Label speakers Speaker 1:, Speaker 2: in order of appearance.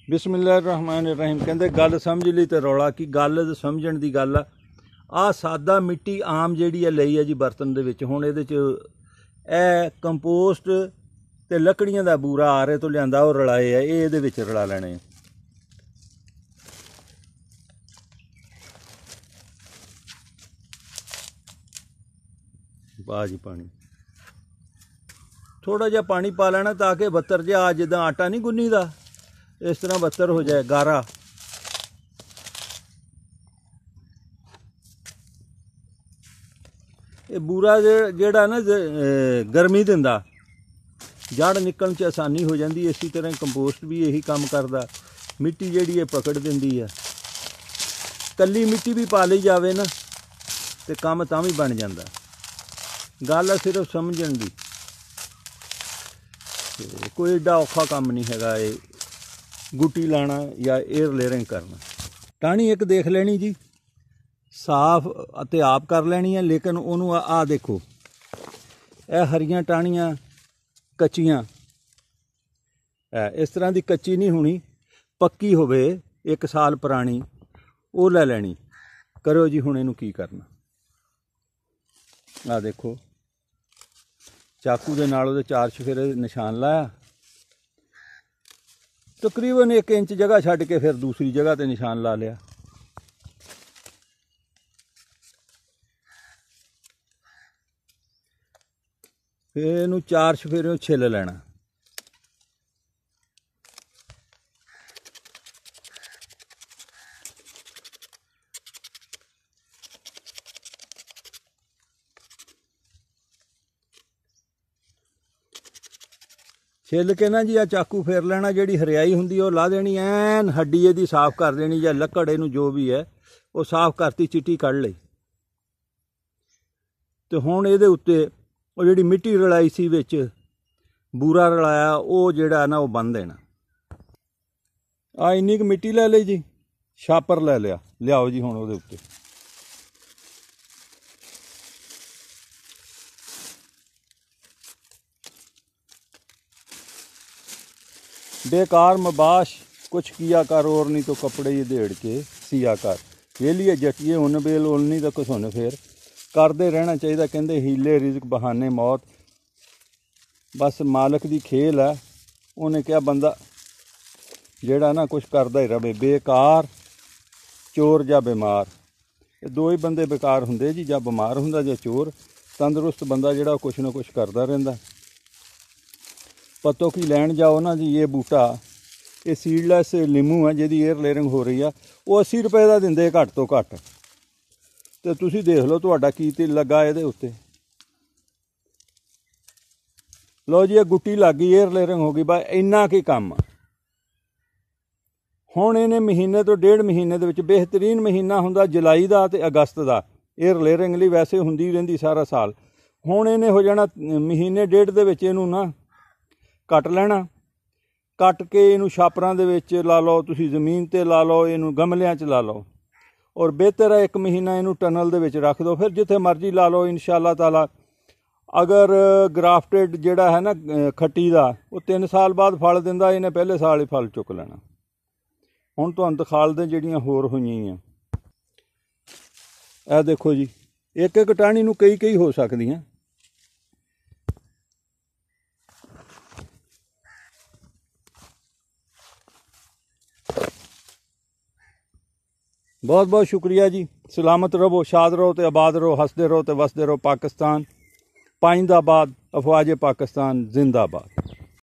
Speaker 1: बिस्मिल्लाहिर्रहमानिर्रहीम। कहते गल समझ ली तो रौला की गल समझण दी गल आ सादा मिट्टी आम जिहड़ी है लई है जी बर्तन दे विच। हुण इहदे च ए कंपोस्ट ते लकड़ियां दा बूरा आरे तो लिआंदा और रलाए है, ये इहदे विच रला लैणे। वाह जी, पानी थोड़ा जिहा पानी पा लेना ताकि बत्तर जिहा जिद्दां आटा नहीं गुन्नी दा इस तरह बत्तर हो जाए, गारा। ये बूरा जेड़ा ना गर्मी दिंदा, जड़ निकलण च आसानी हो जाती। इसी तरह कंपोस्ट भी यही काम करदा, मिट्टी जिहड़ी है पकड़ दिंदी है। कल्ली मिट्टी भी पा ली जावे ना तो काम तां भी बन जांदा। गल है सिर्फ समझण दी, कोई एडा औखा काम नहीं हैगा ये गुटी लाना या एयर लेयरिंग करना। टाणी एक देख लेनी जी, साफ अते आप कर लेनी है, लेकिन उन्होंने आ देखो ए हरियां टाणियां कच्चियां, इस तरह की कच्ची नहीं होनी, पक्की होवे 1 साल पुरानी वो ले लेनी। करो जी हुण इनू की करना, आ देखो चाकू दे नाल उहदे 4 चफेरे निशान लाया, तकरीबन 1 इंच जगह छड्ड के फिर दूसरी जगह ते निशान ला लिया। फिर इनू 4 चफेरे छिल लेना। छिल के ना जी आ चाकू फेर लेना, जिहड़ी हरियाई हुंदी वो ला देनी, ऐन हड्डी इहदी साफ कर देनी, या लकड़ इहनू जो भी है वो साफ करती, चिट्टी कढ़ लई। तो हुण इहदे उत्ते वो जिहड़ी मिट्टी रलाई सी विच बूरा रलाया वो जिहड़ा ना वो बन देना। आ इन्नी क मिट्टी लै लई जी, छापर लै लिया, लियाओ जी हुण उहदे उत्ते। बेकार मबाश कुछ किया कर और नहीं तो कपड़े ये देड़ के सिया कर, वेलिए जटिए उन बेल उलनी तो घसुन फेर। करते रहना चाहिए, कहते हीले रिजक बहाने मौत, बस मालक की खेल है। उन्हें क्या बंदा जेड़ा ना कुछ करता ही रहे, बेकार चोर या बीमार, दो ही बंदे बेकार होंगे जी, या बीमार होंदा या चोर। तंदुरुस्त बंदा जेड़ा कुछ ना कुछ करता रहिंदा। पत्तों की लैन जाओ ना जी, ये बूटा ये सीडलैस लीमू है जिहदी एयर लेयरिंग हो रही है, वो 80 रुपए का दिंदे घट तो घट। तो तुसीं देख लो तुहाडा की ते लगा इहदे उत्ते। लो जी, गुट्टी लग गई, एयर लेयरिंग हो गई, बस इन्ना की काम। हुण इन्हें महीने तो 1.5 महीने दे विच बेहतरीन महीना हुंदा जुलाई का ते अगस्त का एयर लेयरिंग लई, वैसे हुंदी रहिंदी सारा साल। हुण इन्हें हो जाना महीने 1.5 दे विच इहनूं ना कट लेना, कट के इनू छापरां दे विच ला लो, तुसीं जमीन ते ला लो, इनू गमलियां च ला लो, और बेहतर है 1 महीना इनू टनल दे विच रख दो, फिर जिथे मर्जी ला लो इंशाअल्लाह ताला। अगर ग्राफ्टेड जिहड़ा है ना खट्टी दा, वो 3 साल बाद फल दिंदा, इन्हें पहले साल ही फल चुक लेना। हुण तुहानूं दिखालदे जिहड़ियां होर होईयां, ए देखो जी, एक एक टाणी नूं कई हो सकदियां। बहुत बहुत शुक्रिया जी। सलामत रहो, शाद रहो तो आबाद रहो, हसदे रहो तो वसदे रहो। पाकिस्तान पाइंदाबाद, अफवाज पाकिस्तान जिंदाबाद।